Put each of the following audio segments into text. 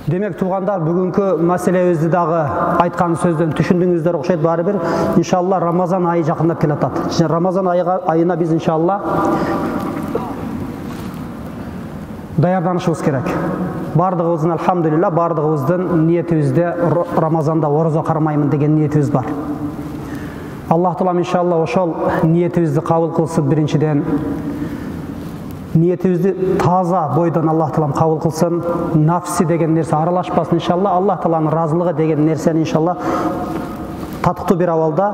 Демек туғандар, бүгінгі мәселебізді дағы айтқан сөзден түшіндіңіздер оқшайды бары бір. Иншалла Рамазан айы жақындап келатады. Рамазан айына біз иншалла даярданышыбыз керек. Бардығымыздың альхамдулилля, бардығымыздың ниетімізде Рамазанда ораза қармаймын деген ниетіміз бар. Аллах Таалам иншалла ошол ниетімізді қабыл қылсын. Біріншіден ниетімізді таза бойдан Аллах Таалам қабыл қылсын. Нафси деген нәрсе аралашпасын иншалла. Аллах Тааланың разылығы деген нәрсені иншалла татықты бір авалда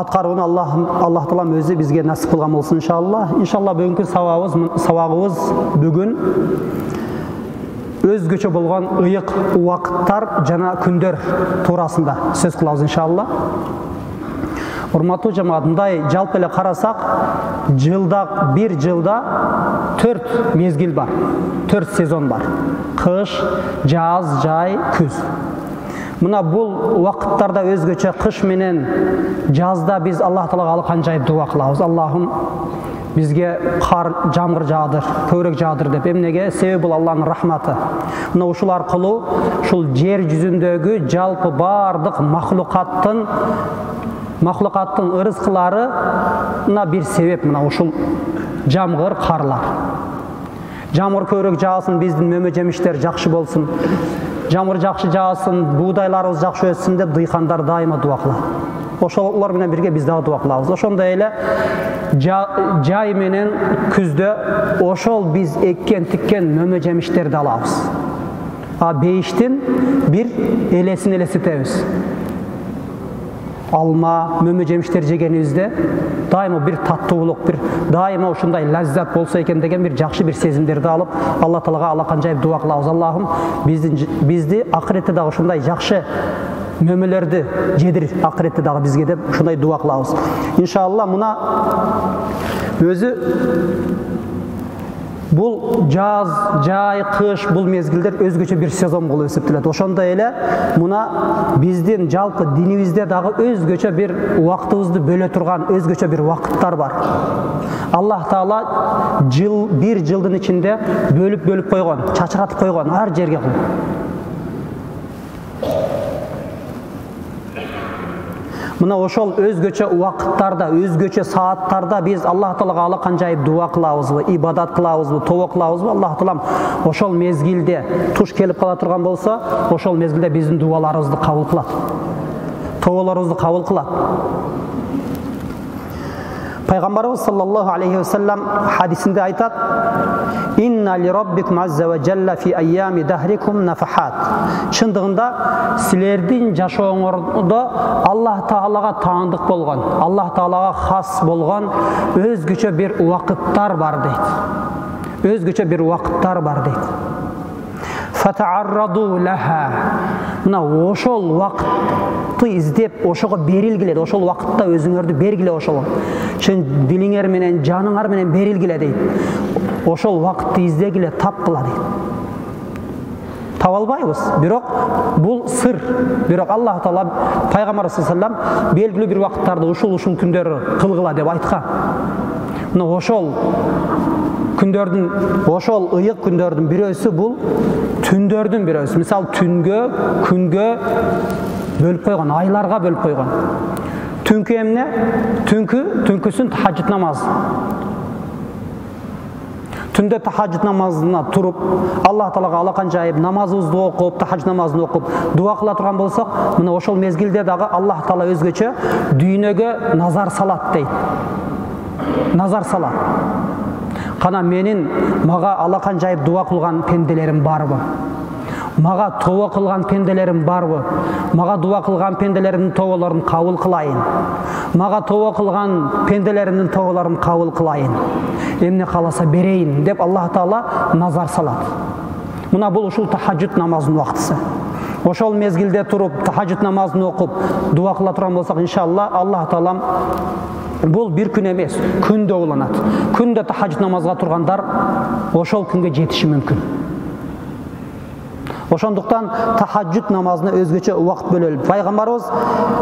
атқаруын Аллах Таалам өзі бізге нәсіп қылған болсын иншалла. Иншалла бүгінгі сабағымыз бүгін өзгөчө болған ыйык уақыттар жана күндер турасында сөз кылабыз иншалла. Урматтуу жамаат, мындай жалпы эле карасак, бир жылда 4 мезгил бар, 4 сезон бар. Кыш, жаз, жай, күз. Мына бул вакыттарда өзгөчө кыш менен жазда биз Аллах Таалага алакан жайып дуа кылабыз. Аллахым бизге кар, жамгыр жаадыр, көбүрөөк жаадыр деп. Эмнеге? Себеби бул Аллахтын рахматы. Мына ушул аркылуу ушул жер жүзүндөгү жалпы бардык махлукаттын ырыскыларына бир себеп мына ушул жамгыр, карлар. Жамгыр көбүрөөк жаасын, биздин мөмө жемиштер жакшы болсун. Жамгыр жакшы жаасын, буудайларыбыз жакшы өссүн деп дыйкандар дайыма дуа кылат. Ошолор менен бирге биз дагы дуа кылабыз. Ошондой эле жай менен күздө ошол биз эккен тиккен мөмө жемиштерди алабыз. Бейиштин бир элесин элестетебиз. Алма, мөмө жемиштер жегенибизде дайыма бир таттуулук, бир дайыма ушундай лаззат болсо экен деген бир жакшы бир сезимдерди алып, Алла Таалага алакан жайып дуа кылабыз. Аллахым бизди акыретте дагы ушундай жакшы мөмөлөрдү жедир, акыретте дагы бизге деп ушундай дуа кылабыз. Иншалла мына өзү бул жаз, жай, кыш бул мезгилдер өзгөчө бир сезон болуп эсептелет. Ошондой эле мына биздин жалпы динибизде дагы өзгөчө бир убактыбызды бөлө турган өзгөчө бир убакыттар бар. Аллах Таала бир жылдын ичинде бөлүп койгон, чачыратып койгон ар жерге. Мына ошол өзгөчө убакыттарда, өзгөчө сааттарда биз Аллах Таалага алакан жайып дуа кылабызбы, ибадат кылабызбы, тобо кылабызбы? Аллах Таалам ошол мезгилде туш келип кала турган болсо, ошол мезгилде биздин дуаларыбызды кабыл кылат. Тоболорубузду кабыл кылат. Пайгамбарыбыз саллаллаху алейхи ва саллям хадисинде айтат: "Инна ли раббикум азза ва джалла фи айями дахрикум нафахат." Чындыгында силердин жашооңордо Аллах Таалага таандык болгон, Аллах Таалага хас болгон өзгөчө бир убакыттар бар дейт. Өзгөчө бир убакыттар бар дейт. Фатаарраду лаха. Мына ошол убакытты издеп, ошого берилгиле, ошол убакытта өзүңөрдү бергиле ошого. Чын дилиңер менен, жаныңар менен берилгиле дейт. Ошол убакытты издегиле, тапкыла дейт. Таба албайбыз, бирок бул сыр. Бирок Аллах Таала Пайгамбар саллаллаху алейхи ва саллям белгилүү бир убакыттарды ушул күндөрү кылгыла деп айткан. Мына ошол күндөрдүн, ошол ыйык күндөрдүн бирөөсү бул түндөрдүн бирөөсү. Мисалы түнгө, күнгө бөлүп койгон, айларга бөлүп койгон. Түнкү эмне? Түнкүсүн тахажжуд намазы. Түндө тахажжуд намазына туруп, Аллах Таалага алакан жайып, намазыбызды окуп, тахажжуд намазын окуп, дуа кыла турган болсок, мына ошол мезгилде дагы Аллах Таала өзгөчө дүйнөгө назар салат дейт. Назар салат. Кана менин мага алакан жайып дуа кылган пенделерим барбы? Мага тобо кылган пенделерим барбы? Мага дуа кылган пенделеримдин тоболорун кабыл кылайын. Мага тобо кылган пенделеримдин тоболорун кабыл кылайын. Эмне каласа берейин деп Аллах Таала назар салат. Мына бул ушул тахажжуд намазынын убактысы. Ошол мезгилде туруп тахажжуд намазын окуп дуа кыла турган болсок, иншалла Аллах Таалам бул бир күн эмес, күндө уланат. Күндө тахажжуд намазга тургандар ошол күнгө жетиши мүмкүн. Ошондуктан тахаджуд намазына өзгөчө убакыт бөлөлүп. Пайгамбарыбыз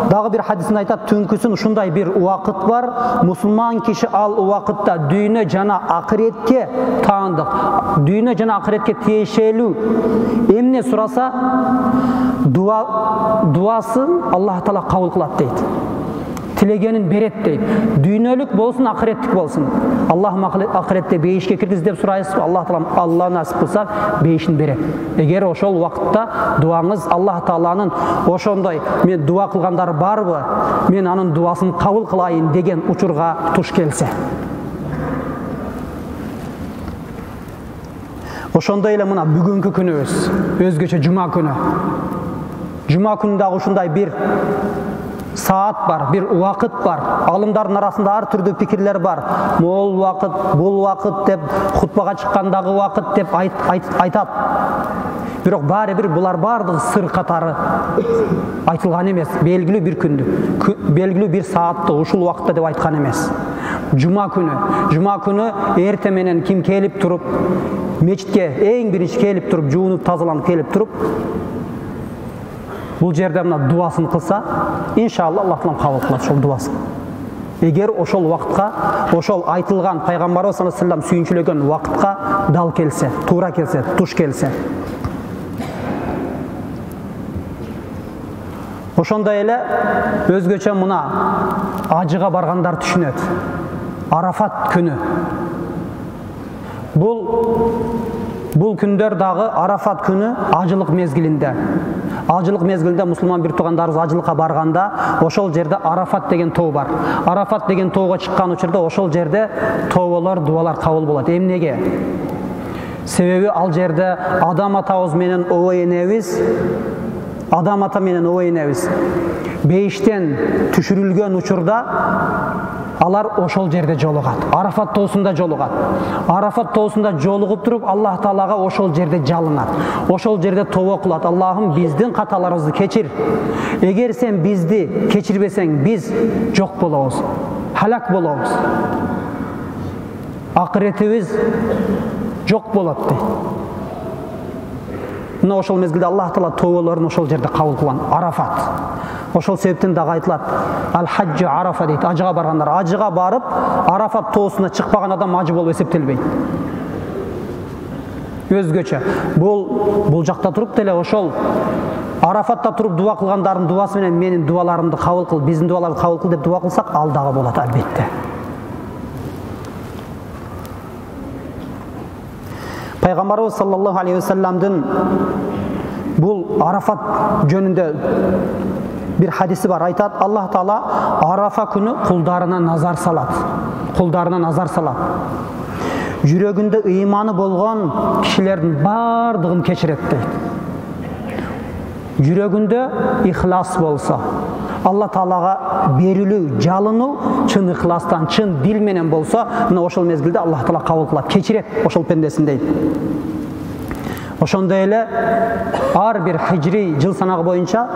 дагы бир хадисинде айтат, түнкүсүн ушундай бир убакыт бар, мусулман киши ал убакытта дүйнө жана акыретке таандык, дүйнө жана акыретке тиешелүү эмне сураса, дуасын Аллах Таала кабыл кылат дейт. Тилегенин берет дейт. Дүйнөлүк болсун, акыреттик болсун. Аллахым акыретте бейишке киргиз деп сурайсыз, Аллах Таала Алла насип кылса бейишин берет. Эгер ошол убакытта дуаңыз Аллах Тааланын ошондой мен дуа кылгандар барбы, мен анын дуасын кабыл кылайын деген учурга туш келсе. Ошондой эле мына бүгүнкү күнүбүз, өзгөчө жума күнү. Жума күнүндагы ушундай бир saat бар, бир убакыт бар. Алымдардын арасында ар түрдүү пикирлер бар. Мол убакыт, бул убакыт деп, хутбага чыккандагы убакыт деп айтат. Бирок баары бир булар бардыгы сыр катары айтылган эмес. Белгилүү бир күндү, белгилүү бир саатты ушул убакытта деп айткан эмес. Жума күнү эрте менен ким келип туруп, мечитке эң биринчи келип туруп, жуунуп, тазаланып келип туруп, бул жерде мына дуасын кылса, иншалла Аллах Таала кабыл кылат ошол дуасын. Эгер ошол убакытка, ошол айтылган пайгамбарыбыз саллаллаху алейхи ва саллям сүйүнчүлөгөн убакытка дал келсе, туура келсе, туш келсе. Ошондой эле өзгөчө мына ажыга баргандар түшүнөт. Арафат күнү. Бул күндөр дагы Арафат күнү ажылык мезгилинде. Ажылык мезгилинде мусулман бир туугандарыбыз ажылыкка барганда, ошол жерде Арафат деген тоо бар. Арафат деген тоого чыккан учурда ошол жерде тоолор, дуалар кабыл болот. Эмнеге? Себеби ал жерде Адам атабыз менен обой энебиз, Адам ата менен обой энебиз бейиштен түшүрүлгөн учурда алар ошол жерде жолугат. Арафат тоосунда жолугат. Арафат тоосунда жолугуп туруп Аллах Таалага ошол жерде жалынат. Ошол жерде тоо кылат. Аллахым, биздин каталарыбызды кечир. Эгер сен бизди кечирбесең, биз жок болобуз. Халак болобуз. Акыретибиз жок болот дейт. Мына ошол мезгилде Аллах Таала тоолорун ошол жерде кабыл кылган. Арафат. Ошол себептен дагы айтылат. Ал-хаджу Арафа дейт. Ажыга баргандар, ажыга барып, Арафат тоосуна чыкпаган адам ажы болуп эсептелбейт. Өзгөчө. Бул жакта туруп деле ошол Арафатта туруп дуа кылгандардын дуасы менен менин дуаларымды кабыл кыл, биздин дуаларды кабыл кыл деп дуа кылсак, ал дагы болот албетте. Пайгамбарыбыз саллаллаху алейхи ва салламдын бул Арафат жөнүндө бир хадиси бар. Айтат, Аллах Таала Арафа күнү кулдарына назар салат. Кулдарына назар салат. Жүрөгүндө ыйманы болгон кишилердин бардыгын кечирет дейт. Жүрөгүндө ихлас болсо, Алла Таалага берилүү, жалынуу чын ихластан, чын дил менен болсо, мына ошол мезгилде Аллах Таала кабыл кылат, кечирет ошол пендесин дейт. Ошондой эле ар бир хижри жыл санагы боюнча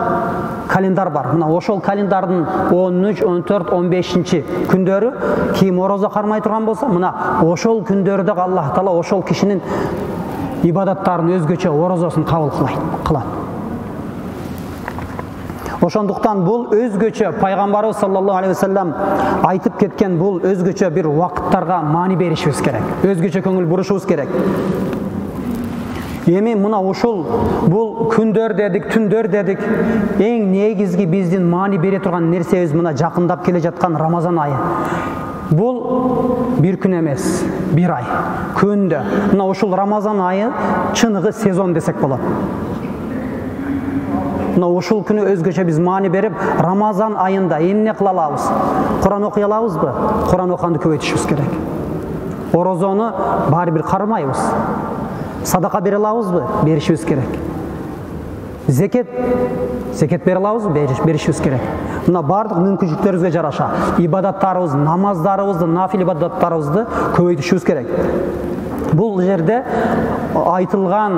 календар бар. Мына ошол календардын 13, 14, 15 күндөрү ким орозо кармай турган болсо, мына ошол күндөрдө Аллах Таала ошол кишинин ибадаттарын өзгөчө орозосун кабыл кылат. Ошондуктан бул өзгөчө пайгамбарыбыз саллаллаху алейхи ва саллям айтып кеткен бул өзгөчө бир убакыттарга маани беришибиз керек. Өзгөчө көңүл бурушубуз керек. Эми мына ушул бул күндөр дедик, түндөр дедик. Эң негизги биздин маани бере турган нерсебиз мына жакындап келе жаткан Рамазан айы. Бул бир күн эмес, бир ай. Күндө. Мына ушул Рамазан айы чыныгы сезон десек болот. Мына ушул күнү өзгөчө биз маани берип, Рамазан айында эмне кыла алабыз? Куран окуй алабызбы? Куран окуганды көбөйтүшүбүз керек. Орозону баары бир кармайбыз. Садака бере алабызбы? Беришибиз керек. Зекет бере алабызбы? Беришибиз керек. Мына бардык мүмкүнчүлүктөрүбүзгө жараша ибадаттарыбызды, намаздарыбызды, нафил ибадаттарыбызды көбөйтүшүбүз керек. Бұл жерде айтылған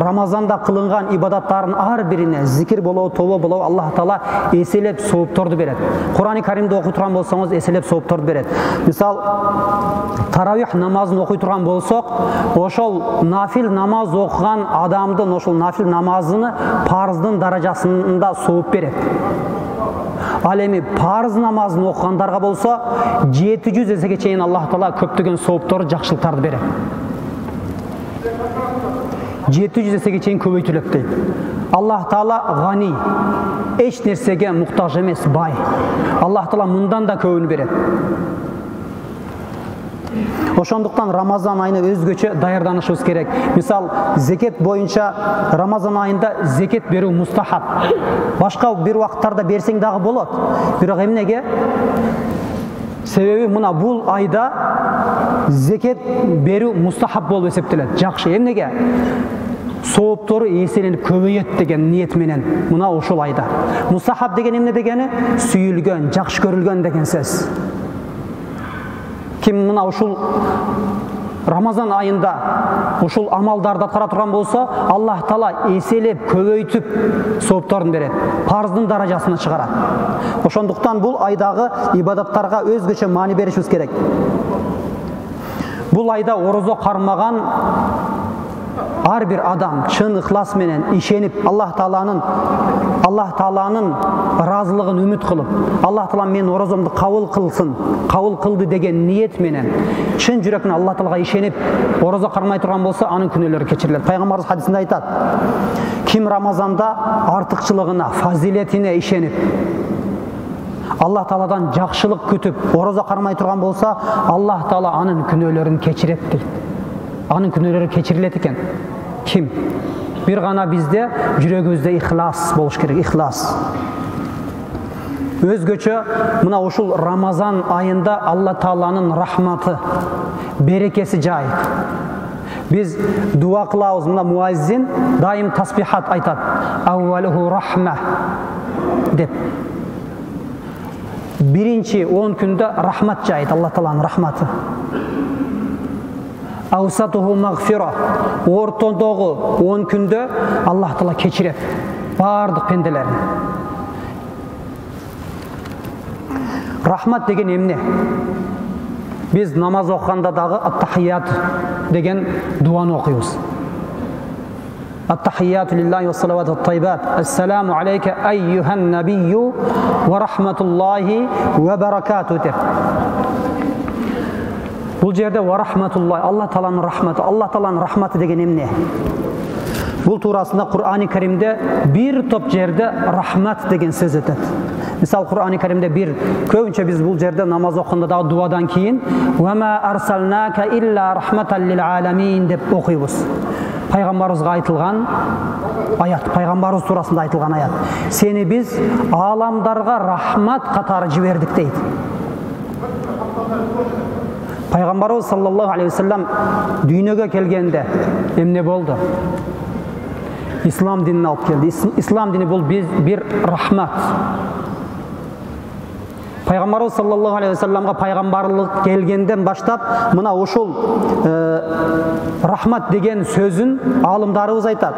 Рамазанда қылынған ибадаттардың ар біріне зикір болу, тоба болу Аллах Таала еселеп сауаптарды береді. Құран Каримді оқи тұрған болсаңыз, еселеп сауаптарды береді. Мисал, таравих намазын оқи тұрған болсақ, ошол нафил намаз оқыған адамдың ошол нафил намазыны парыздың даражасында сауап береді. Ал эми парыз намазын оқығандарға болса 700 есеге чейин Аллах Таала көптөгөн сауаптарды, жакшылыктарды берет. 700 есеге чейин көбөйтүлөт дейт. Аллах Таала гани, эч нерсеге муктаж эмес, бай. Аллах Таала мындан да көбүн берет. Ошондуктан Рамазан айына өзгөчө даярданышыбыз керек. Мисал, зекет боюнча Рамазан айында зекет берүү мустахаб. Башка бир убакыттарда берсең дагы болот. Бирок эмнеге? Себеби мына бул айда зекет берүү мустахаб болуп эсептелет. Жакшы. Эмнеге? Сооптору эселенип көбөйөт деген ниет менен мына ошол айда. Мустахаб деген эмне дегени? Сүйүлгөн, жакшы көрүлгөн деген сөз. Ким мына ушул Рамазан айында ушул амалдарды аткара турган болсо, Аллах Таала эселеп, көбөйтүп сооптарын берет. Парыздын даражасына чыгарат. Ошондуктан бул айдагы ибадаттарга өзгөчө маани беришибиз керек. Бул айда орозо кармаган ар бир адам чын ыхлас менен ишенип, Аллах Тааланын разылыгын үмүт кылып, Аллах Таала мен орозомду кабыл кылсын, кабыл кылды деген ниет менен чын жүрөк менен Аллах Таалага ишенип орозо кармай турган болсо, анын күнөөлөрү кечирилет. Пайгамбарыбыз хадисинде айтат: ким Рамазанда артыкчылыгына, фазилетине ишенип, Аллах Тааладан жакшылык күтүп, орозо кармай турган болсо, Аллах Таала анын күнөөлөрүн кечирет дейт. Анын күнөөлөрү кечирилет экен. Ким? Бир гана бизде жүрөгүбүздө ихлас болуш керек, ихлас. Өзгөчө мына ушул Рамазан айында Алла Тааланын рахматы, берекеси жайыт. Биз дуа кылабыз, мына муаззин дайым тасбихат айтат. Аввалуху рахма деп. Биринчи 10 күндө рахмат жайыт, Алла Тааланын рахматы. Аусатуху магфира. Ортодогу 10 күндө Аллах Таала кечирет бардык пенделерин. Рахмат деген эмне? Биз намаз окуганда дагы ат-тахият деген дуаны окуйбуз. Ат-тахияту лиллахи ва салавату ат-тайбат. Ассаламу алейка айюхан набийю ва рахматуллахи ва баракату деп. Бул жерде ва рахматуллахи, Алла Тааланын рахматы. Алла Тааланын рахматы деген эмне? Бул туурасында Кур'ани Каримде бир топ жерде рахмат деген сөз өтөт. Мисал, Кур'ани Каримде көбүнчө биз бул жерде намаз окуганда дагы дуадан кийин "Ва ма арсалнака илля рахматан лил аламин" деп окуйбуз. Пайгамбарыбызга айтылган аят, пайгамбарыбыз туурасында айтылган аят. Сени биз аламдарга рахмат катары жибердик дейт. Пайгамбарыбыз саллаллаху алейхи ва саллям дүйнөгө келгенде эмне болду? Ислам динин алып келди. Ислам дини бул бир рахмат. Пайгамбарыбыз саллаллаху алейхи ва салламга пайгамбарлык келгенден баштап мына ушул рахмат деген сөзүн алымдарыбыз айтат.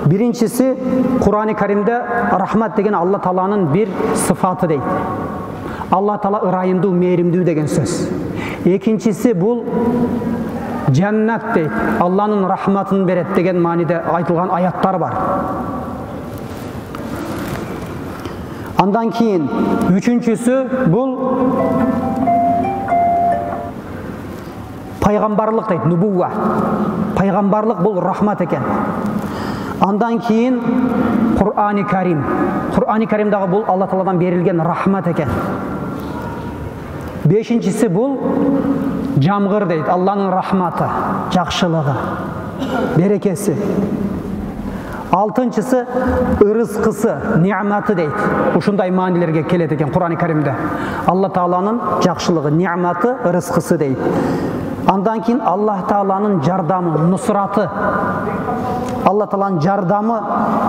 Биринчиси, Кур'ани Каримде рахмат деген Алла Тааланын бир сыфаты дейт. Алла Таала ырайымдуу, мээримдүү деген сөз. Экинчиси бул жаннат дейт. Алланын рахматын берет деген мааниде айтылган аяттар бар. Андан кийин үчүнчүсү бул пайгамбарлык дейт, нубува. Пайгамбарлык бул рахмат экен. Андан кийин Кур'ани Карим. Кур'ани Каримдагы бул Алла Тааладан берилген рахмат экен. Бешинчиси бул жамгыр дейт. Алланын рахматы, жакшылыгы, берекеси. Алтынчысы ырыскысы, ниъматы дейт. Ушундай маанилерге келет экен Кур'ани Каримде. Алла Тааланын жакшылыгы, ниъматы, ырыскысы дейт. Андан кийин Аллах Тааланын жардамы, нусраты. Алла Тааланын жардамы,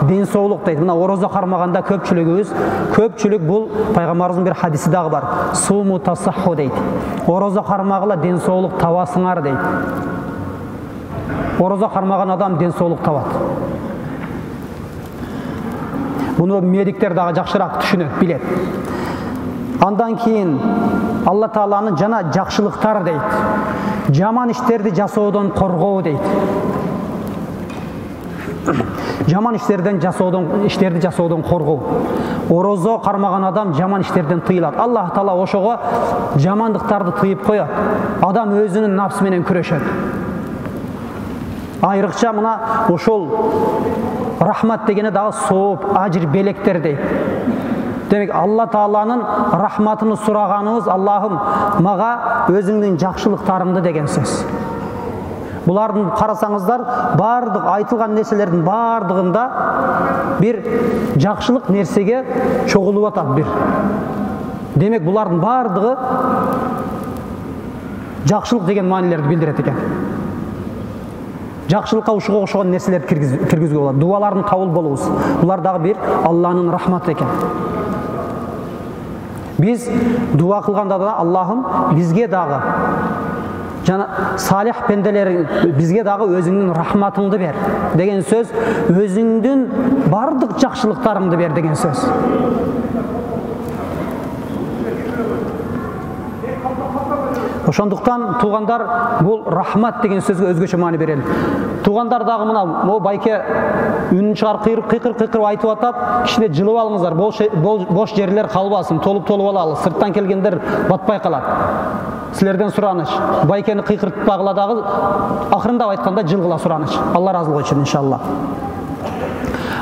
ден соолук дейт. Мына орозо кармаганда көпчүлүк бул пайгамбарыбыздын бир хадиси дагы бар. Суму тасахху дейт. Орозо кармагыла ден соолук табасыңар дейт. Ораза кармаган адам ден соолук табат. Буну медиктер дагы жакшыраак түшүнөт, билет. Андан кийин Алла Тааланын жана жакшылыктар дейт. Жаман иштерди жасоодон коргоо дейт. Жаман иштерди жасоодон коргоо. Ораза кармаган адам жаман иштерден тыйылат. Аллах Таала ошого жамандыктарды тыйып коет. Адам өзүнүн нафсы менен күрөшөт. Айрыкча мына ошол рахмат дегени дагы сооп, ажир, белектер дейт. Демек Алла Тааланын рахматыны сураганыбыз, Аллахым мага өзүңдүн жакшылыктарыңды деген сөз. Булардын карасаңыздар, бардык айтылган нерселердин бардыгында бир жакшылык нерсеге чогулуп атат бир. Демек булардын бардыгы жакшылык деген маанилерди билдирет экен. Жакшылыкка ушуга окшогон нерселерди киргизүүгө болот. Дуалардын кабыл болуусу. Булар дагы бир Алланын рахматы экен. Biz dua kılganda da Allah'ım bizge dağı jana salih pendeleri bizge dağı özüңdүн rahmatыңды ber деген söz, özüңdүn бардык жакшылыктарыңды бер деген söz. Ошондуктан туугандар бул рахмат деген сөзгө өзгөчө маани берели. Туугандар дагы мына могу байке үнүн чыгарып кыйкыр айтып атат, кичине жылып алыңыздар, бош жерлер калбасын, толуп алалы, сырттан келгендер батпай калат. Силерден сураныч, байкени кыйкыртпагыла дагы акырындап айтканда жылгыла сураныч. Алла ыраазылыгы үчүн иншалла.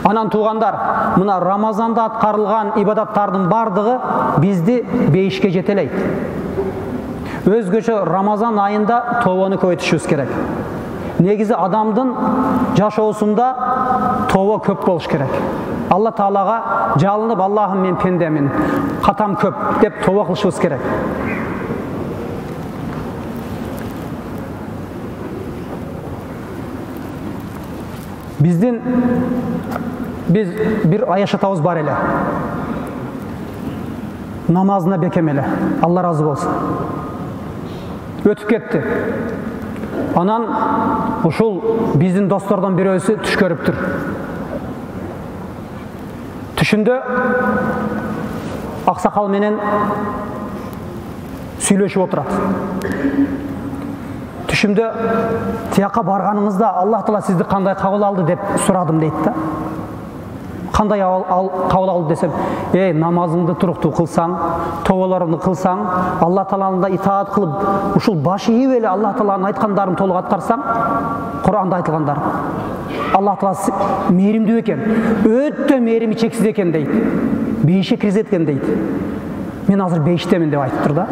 Анан туугандар, мына Рамазанда аткарылган ибадаттардын бардыгы бизди бейишке жетелейт. Өзгөчө Рамазан айында тобону көбөйтүшүбүз керек. Негизи адамдын жашоосунда тобо көп болуш керек. Алла Таалага жалынып, Аллахым мен пендемин, катам көп деп тобо кылышыбыз керек. Biz bir аяшатабыз бар эле. Намазына бекемеле. Алла разы болсун. Өтүп кетти. Анан ушул биздин достордон бирөөсү түш көрүптүр. Түшүндө аксакал менен сүйлөшүп отурат. Түшүмдө тияка барганыңызда Аллах Таала сизди кандай кабыл алды деп сурадым дейт да. Кандай кабыл алды десем, намазыңды туруктуу кылсаң, тоболорунду кылсаң, Алла Тааланы итаат кылып, ушул башы ийип эле Алла Тааланын айткандарын толук аткарсаң, Кур'анда айтылгандар. Алла Таала мээримдүү экен, өтө мээрими чексиз экен дейт. Бейишке киргизет экен дейт. Мен азыр бейиштемин деп айтыптыр да.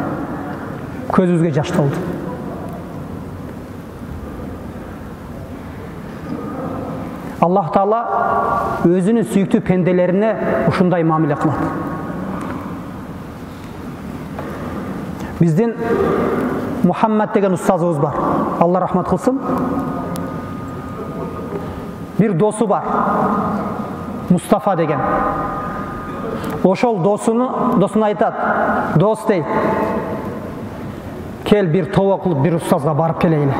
Көзүбүзгө жаш толду. Аллах Таала өзүнүн сүйүктүү пенделерине ушундай мамиле кылат. Биздин Мухаммад деген устазыбыз бар. Алла рахмат кылсын. Бир досу бар. Мустафа деген. Ошол досуна айтат. Дос дейт. Кел бир тобо кылып бир устазга барып келейли.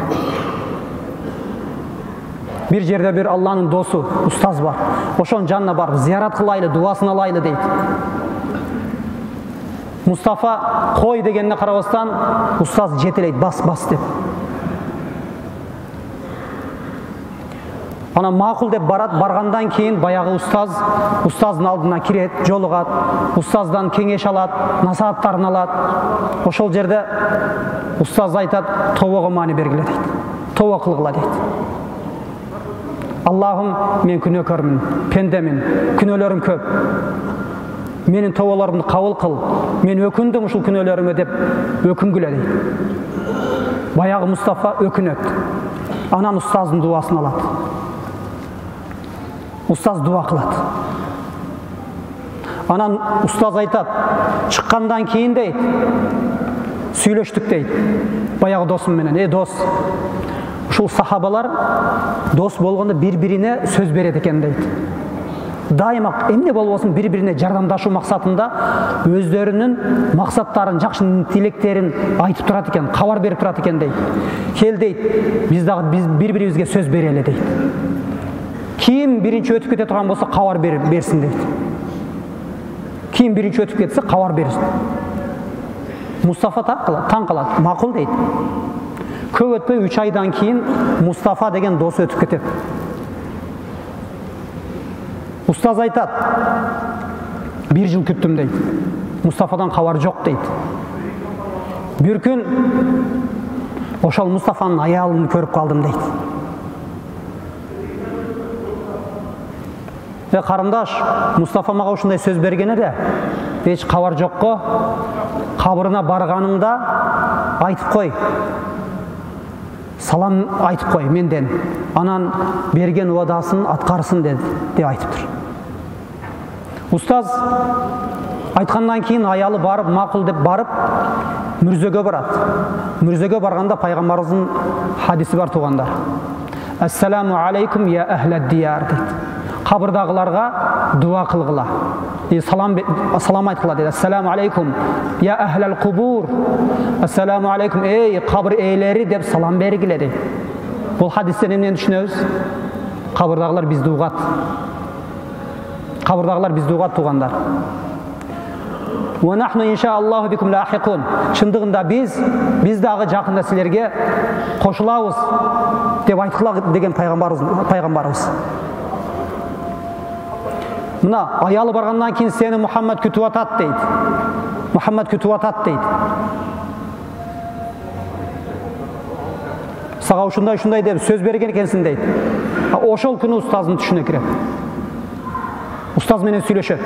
Bir жерде bir Allah'ın dostu, ustaz var. Ошонун жанына барып, зиярат кылайлы, дуасын алайлы дейт. Мустафа кой дегенине карабастан, устаз жетелейт, бас деп. Ана макул деп баргандан кийин баягы устаздын алдына кирет, жолугат, устаздан кеңеш алат, насааттарын алат. Ошол жерде устаз айтат, тобого маани бергиле дейт. Тобо кылгыла дейт. Allah'ım men күнөөкөрмүн, пендемин, күнөөлөрүм көп. Менин тоболорумду кабыл кыл. Мен өкүндүм ушул күнөөлөрүмө деп өкүнгүлө дейт. Баягы Мустафа өкүнөт. Анан устаздын дуасын алат. Устаз дуа кылат. Анан устаз айтат, чыккандан кийин дейт, сүйлөштүк дейт. Баягы досум менен, дос. Ушул сахабалар дос болгондо бири-бирине сөз берет экен дейт. дайыма эмне болбосун бири-бирине жардамдашуу максатында өздөрүнүн максаттарын, жакшы тилектерин айтып турат экен, кабар берип турат экен дейт. Кел дейт, биз бири-бирибизге сөз берели дейт. Ким биринчи өтүп кете турган болсо кабар берсин дейт. Ким биринчи өтүп кетсе кабар берсин. Мустафа таң калат, макул дейт. Көп өтпөй 3 айдан кийин Мустафа деген досу өтүп кетет. Устаз айтат, 1 жыл күттүм дейт. Мустафадан кабар жок дейт. Бир күн ошол Мустафанын аялын көрүп калдым дейт. Карындаш, Мустафа мага ушундай сөз берген эле. Эч кабар жокко, кабырына барганыңда айтып кой. Салам айтып кой менден. Анан берген уадасын аткарсын деп айтыптыр. Устаз айткандан кийин аялы барып, макул деп барып, мүрзөгө барат. Мүрзөгө барганда пайгамбарыбыздын хадиси бар тугандар. Ассаламу алейкум я ахлад дияр дейт. Кабырдагыларга дуа кылгыла. Салам айткыла дейт. Ассаламу алейкум я ахлал кубур. Ассаламу алейкум эй кабыр ээлери деп салам бергиле дейт. Бул хадистен эмнени түшүнөбүз? Кабырдагылар бизди угат. Кабырдагылар бизди угат тугандар. Ва нахну иншааллаху бикум лахиқун. Чындыгында биз дагы жакында силерге кошулабыз деп айткыла деген пайгамбарыбыз. Мына аялы баргандан кийин сени Мухаммад күтүп атат дейт. Мухаммад күтүп атат дейт. Сага ушундай деп сөз берген экенсиң дейт. Ошол күнү устаздын түшүнө кирет. Устаз менен сүйлөшөт.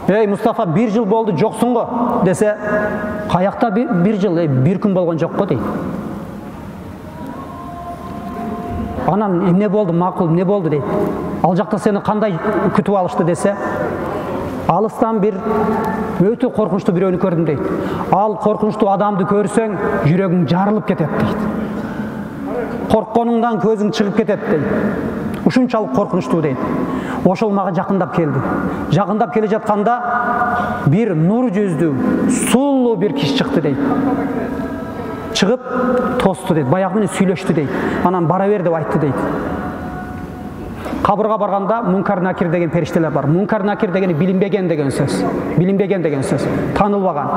Эй Мустафа, 1 жыл болду жоксуң го десе, каякта 1 жыл, 1 күн болгон жок го дейт. Анан эмне болду, макул, эмне болду дейт. Ал жакта сени кандай күтүп алышты десе, алыстан бир өтө коркунучтуу бирөөнү көрдүм дейт. Ал коркунучтуу адамды көрсөң, жүрөгүң жарылып кетет дейт. Коркконуңдан көзүң чыгып кетет дейт. Ушунчалык коркунучтуу дейт. Ошол мага жакындап келди. Жакындап келе жатканда бир нур жүздүү, сулуу бир киши чыкты дейт. Чыгып тосту дейт. Баягы менен сүйлөштү дейт. Анан бара бер деп айтты дейт. Кабырга барганда Мункар Накир деген периштелер бар. Мункар Накир дегени билинбеген деген сөз. Билинбеген деген сөз. Танылбаган.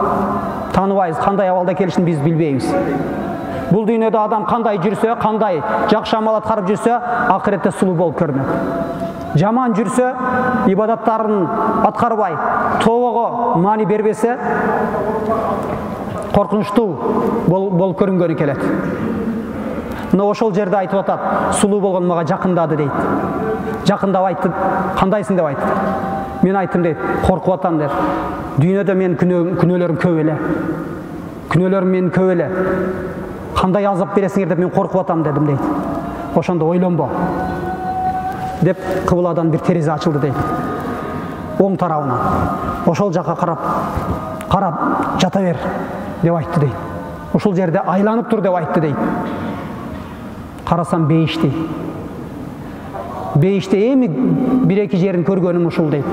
Таныбайбыз, кандай абалда келишин биз билбейбиз. Бул дүйнөдө адам кандай жүрсө, кандай жакшы амал аткарып жүрсө, акыретте сулуу болуп көрүнөт. Жаман жүрсө, ибадаттарын аткарбай, тобого маани бербесе, коркунучтуу болуп көрүнгөнү келет. Мына ошол жерде айтып атат, сулуу болгон мага жакындады дейт. Жакындап айтты, кандайсың деп айтты. Мен айттым дейт, коркуп атам дейт. Дүйнөдө менин күнөөлөрүм көп эле. Күнөөлөрүм менин көп эле. Кандай азап бересиңер деп мен коркуп атам дедим дейт. Ошондо ойлонбо деп кыбыладан бир терезе ачылды дейт. Оң тарабынан. Ошол жака карап жата бер деп айтты дейт. Ошол жерде айланып тур деп айтты дейт. Карасам бейишти. Бейиште эми 1-2 жерин көргөнүм ушул дейт.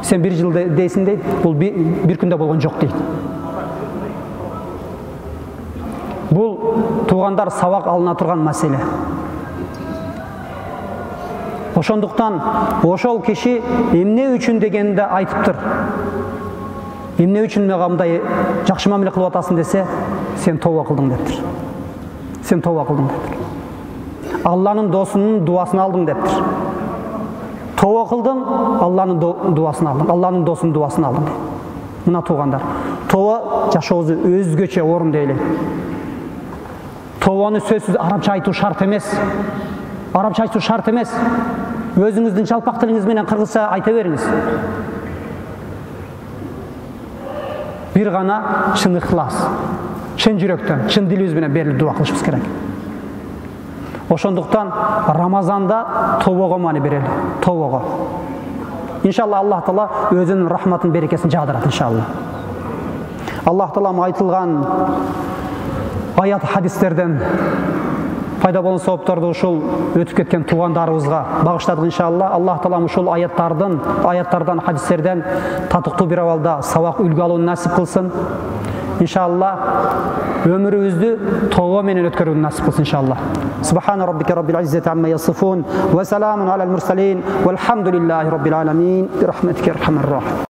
Сен 1 жыл дейсиң дейт, бул бир күндө болгон жок дейт. Бул туугандар сабак алына турган маселе. Ошондуктан ошол киши эмне үчүн дегенде айтыптыр. Эмне үчүн мага мындай жакшы мамиле кылып атасың десе, сен тооба кылдың дептир. Сен тооба кылдың дептир. Алланын досунун дуасын алдың дептир. Тооба кылдың, Алланын дуасын алдың. Алланын досунун дуасын алдың. Мына туугандар, тооба жашообузду өзгөчө орундайлы. Тообаны сөзсүз арабча айтуу шарт эмес. Арабча айтуу шарт эмес. Өзүңүздүн жалпак тилиңиз менен кыргызча айта бериңиз. Бир гана чын ыхлас, чын жүрөктөн, чын дилибиз менен берилип дуа кылышыбыз керек. Ошондуктан Рамазанда тообого маани берели. Тообого. Иншалла Аллах Таала өзүнүн рахматын, берекесин жаадырат иншалла. Аллах Таала айтылган аят хадистерден пайда болгон сооптарды ушул өтүп кеткен туугандарыбызга багыштадык иншалла. Аллах таалам ушул аяттардан, хадистерден татыктуу бир абалда сабак үлгү алууну насип кылсын. İnşallah ömrümüzü tövbe menен ötkөрүүнү насип кылсын иншалла. Subhana rabbika rabbil izzati amma yasifun ve selamun alel mursalin velhamdülillahi rabbil alamin bi rahmetike erhamer rahim.